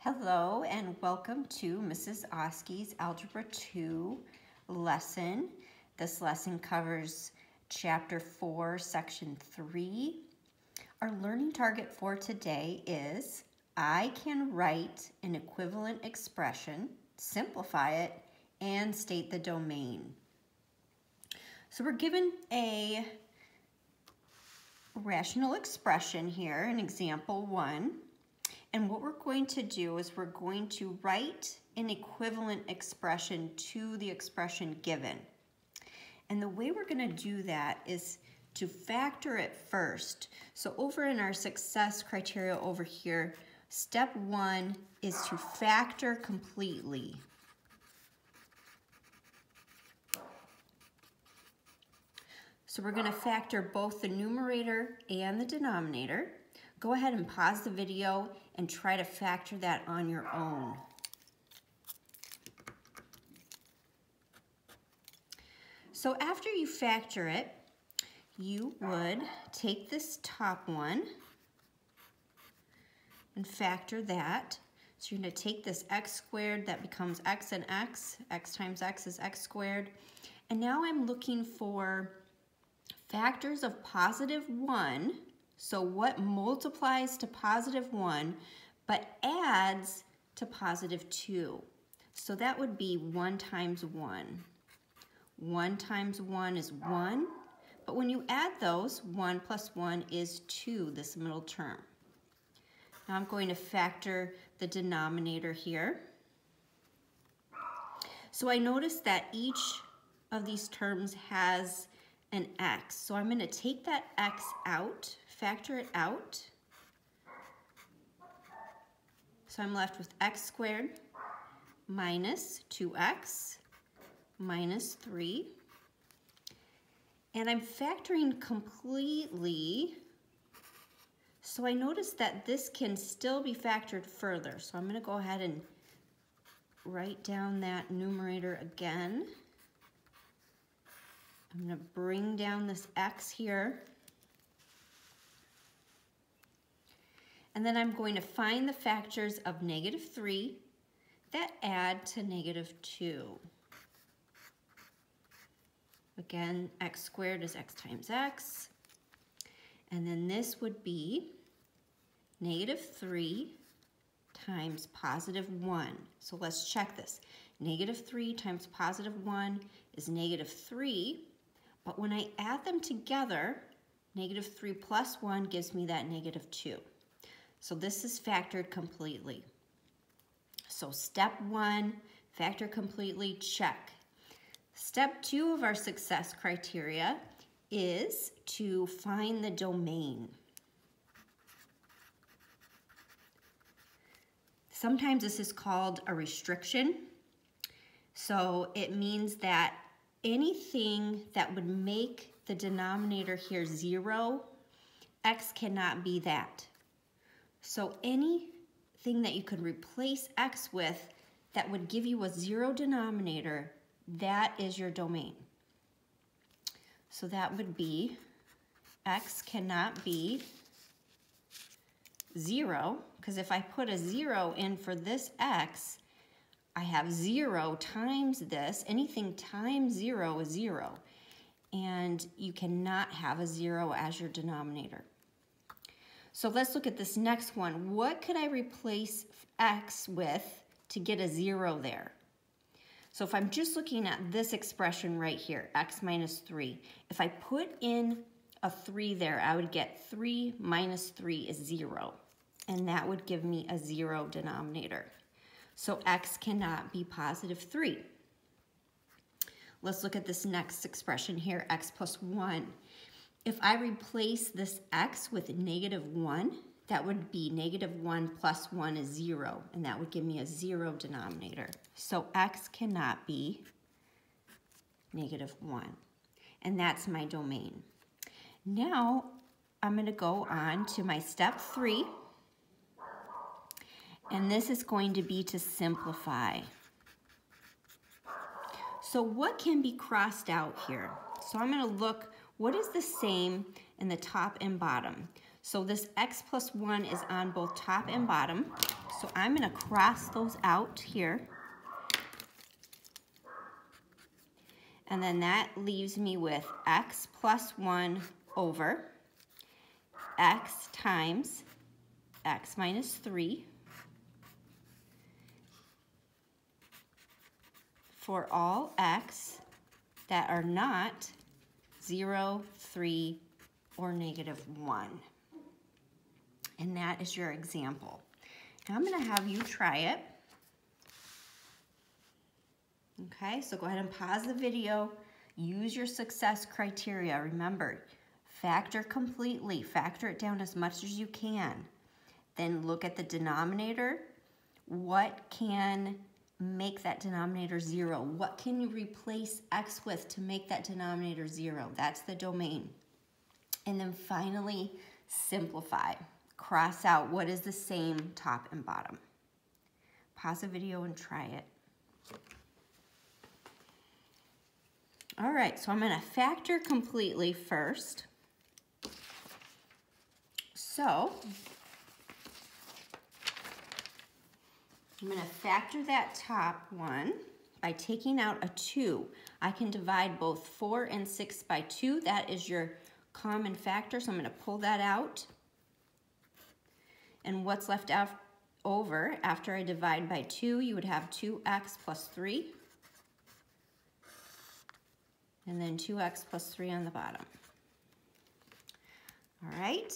Hello and welcome to Mrs. Oski's Algebra 2 lesson. This lesson covers Chapter 4, Section 3. Our learning target for today is I can write an equivalent expression, simplify it, and state the domain. So we're given a rational expression here in example 1. And what we're going to do is we're going to write an equivalent expression to the expression given. And the way we're going to do that is to factor it first. So over in our success criteria over here, step 1 is to factor completely. So we're going to factor both the numerator and the denominator. Go ahead and pause the video and try to factor that on your own. So after you factor it, you would take this top one and factor that. So you're going to take this x squared, that becomes x and x. X times x is x squared. And now I'm looking for factors of positive 1. So what multiplies to positive 1 but adds to positive 2? So that would be 1 times 1. 1 times 1 is 1, but when you add those, 1 plus 1 is 2, this middle term. Now I'm going to factor the denominator here. So I notice that each of these terms has an x. So I'm going to take that x out, factor it out. So I'm left with x squared minus 2x minus 3. And I'm factoring completely. So I notice that this can still be factored further. So I'm going to go ahead and write down that numerator again. I'm going to bring down this x here. And then I'm going to find the factors of negative 3 that add to negative 2. Again, x squared is x times x. And then this would be negative 3 times positive 1. So let's check this. Negative 3 times positive 1 is negative 3. But when I add them together, negative 3 plus 1 gives me that negative 2. So this is factored completely. So step 1, factor completely, check. Step 2 of our success criteria is to find the domain. Sometimes this is called a restriction. So it means that anything that would make the denominator here 0, x cannot be that. So anything that you could replace x with that would give you a 0 denominator, that is your domain. So that would be x cannot be 0, because if I put a 0 in for this x, I have 0 times this. Anything times 0 is 0. And you cannot have a 0 as your denominator. So let's look at this next one. What could I replace x with to get a 0 there? So if I'm just looking at this expression right here, x minus 3, if I put in a 3 there, I would get 3 minus 3 is 0. And that would give me a 0 denominator. So x cannot be positive 3. Let's look at this next expression here, x plus 1. If I replace this x with negative 1, that would be negative 1 plus 1 is 0, and that would give me a 0 denominator. So x cannot be negative 1, and that's my domain. Now I'm going to go on to my step 3, and this is going to be to simplify. So what can be crossed out here? So I'm going to look what is the same in the top and bottom. So this x plus 1 is on both top and bottom. So I'm going to cross those out here. And then that leaves me with x plus 1 over x times x minus 3 for all x that are not 0, 3, or -1. And that is your example. Now I'm going to have you try it. Okay, so go ahead and pause the video. Use your success criteria. Remember, factor completely. Factor it down as much as you can. Then look at the denominator. What can make that denominator 0? What can you replace x with to make that denominator 0? That's the domain. And then finally, simplify. Cross out what is the same top and bottom. Pause the video and try it. All right, so I'm going to factor completely first. So I'm going to factor that top one by taking out a 2. I can divide both 4 and 6 by 2. That is your common factor, so I'm going to pull that out. And what's left over after I divide by 2, you would have 2x plus 3. And then 2x plus 3 on the bottom. All right,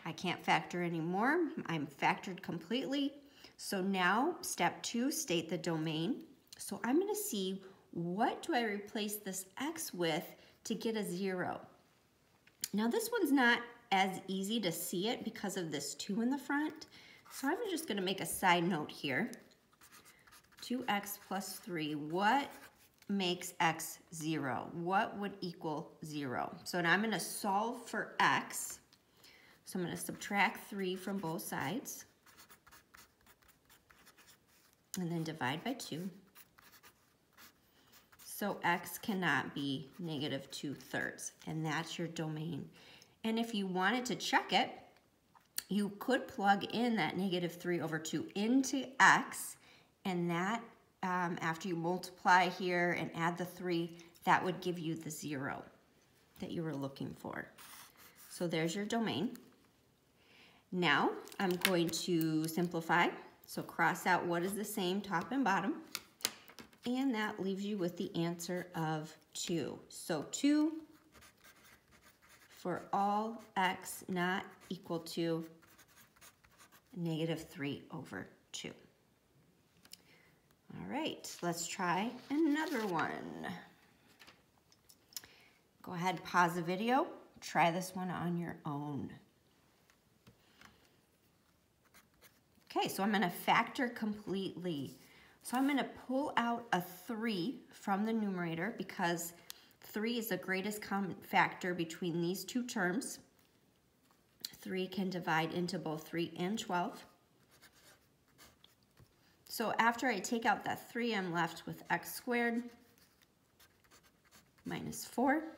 I can't factor anymore. I'm factored completely. So now, step 2, state the domain. So I'm going to see what do I replace this x with to get a 0. Now this one's not as easy to see it because of this 2 in the front. So I'm just going to make a side note here. 2x plus 3, what makes x 0? What would equal 0? So now I'm going to solve for x. So I'm going to subtract 3 from both sides. And then divide by 2. So x cannot be -2/3, and that's your domain. And if you wanted to check it, you could plug in that -3/2 into x, and that after you multiply here and add the 3, that would give you the 0 that you were looking for. So there's your domain. Now I'm going to simplify. So cross out what is the same top and bottom, and that leaves you with the answer of 2. So 2 for all x not equal to -3/2. All right, let's try another one. Go ahead, pause the video, try this one on your own. Okay, so I'm going to factor completely. So I'm going to pull out a 3 from the numerator because 3 is the greatest common factor between these two terms. 3 can divide into both 3 and 12. So after I take out that 3, I'm left with x squared minus 4.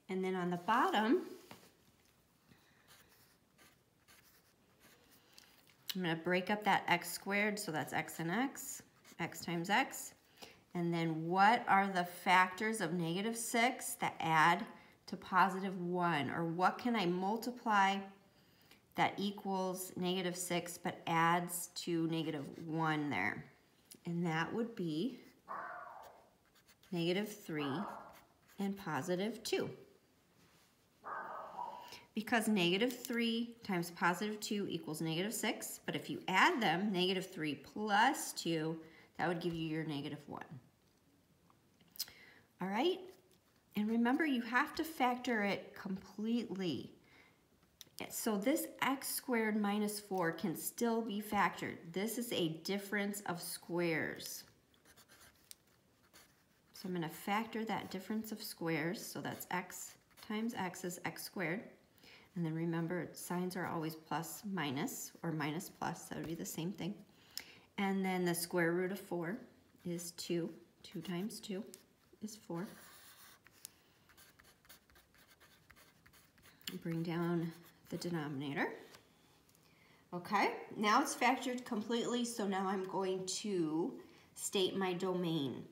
And then on the bottom, I'm going to break up that x squared, so that's x and x times x. And then what are the factors of -6 that add to +1? Or what can I multiply that equals -6 but adds to -1 there? And that would be -3 and +2. Because -3 times +2 equals -6, but if you add them, -3 plus 2, that would give you your -1. All right, and remember you have to factor it completely. So this x squared minus 4 can still be factored. This is a difference of squares. So I'm going to factor that difference of squares, so that's x times x is x squared. And then remember, signs are always plus minus, or minus plus, that would be the same thing. And then the square root of 4 is 2. 2 times 2 is 4. Bring down the denominator. Okay, now it's factored completely, so now I'm going to state my domain.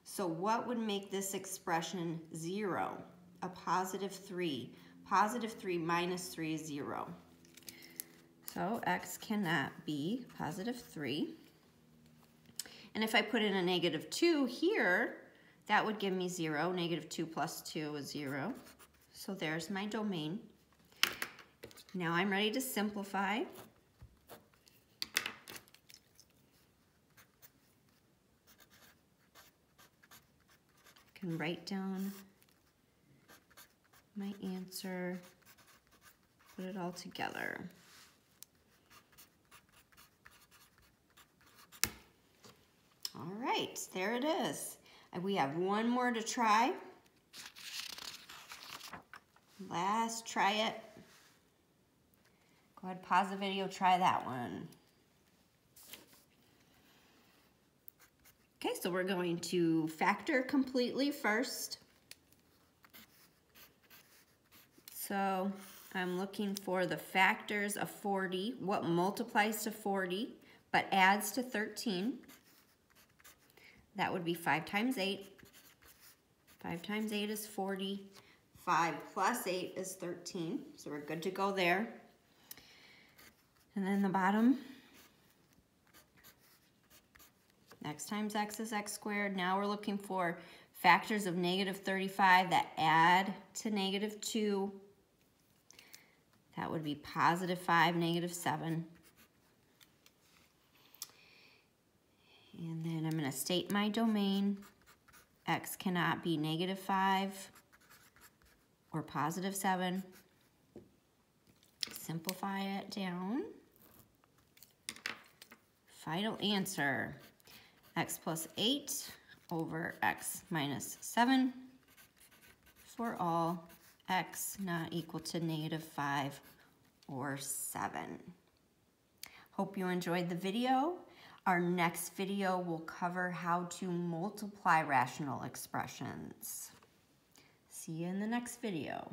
So what would make this expression 0? A positive 3. Positive 3 minus 3 is 0. So x cannot be positive 3. And if I put in a negative 2 here, that would give me 0. Negative 2 plus 2 is 0. So there's my domain. Now I'm ready to simplify. I can write down my answer, put it all together. All right, there it is. We have one more to try. Last try it. Go ahead, pause the video, try that one. Okay, so we're going to factor completely first. So I'm looking for the factors of 40, what multiplies to 40, but adds to 13. That would be 5 times 8. 5 times 8 is 40. 5 plus 8 is 13. So we're good to go there. And then the bottom, x times x is x squared. Now we're looking for factors of negative 35 that add to negative 2. That would be positive 5, negative 7. And then I'm going to state my domain. X cannot be negative 5 or positive 7. Simplify it down. Final answer, x plus 8 over x minus 7 for all x not equal to negative 5 or 7. Hope you enjoyed the video. Our next video will cover how to multiply rational expressions. See you in the next video.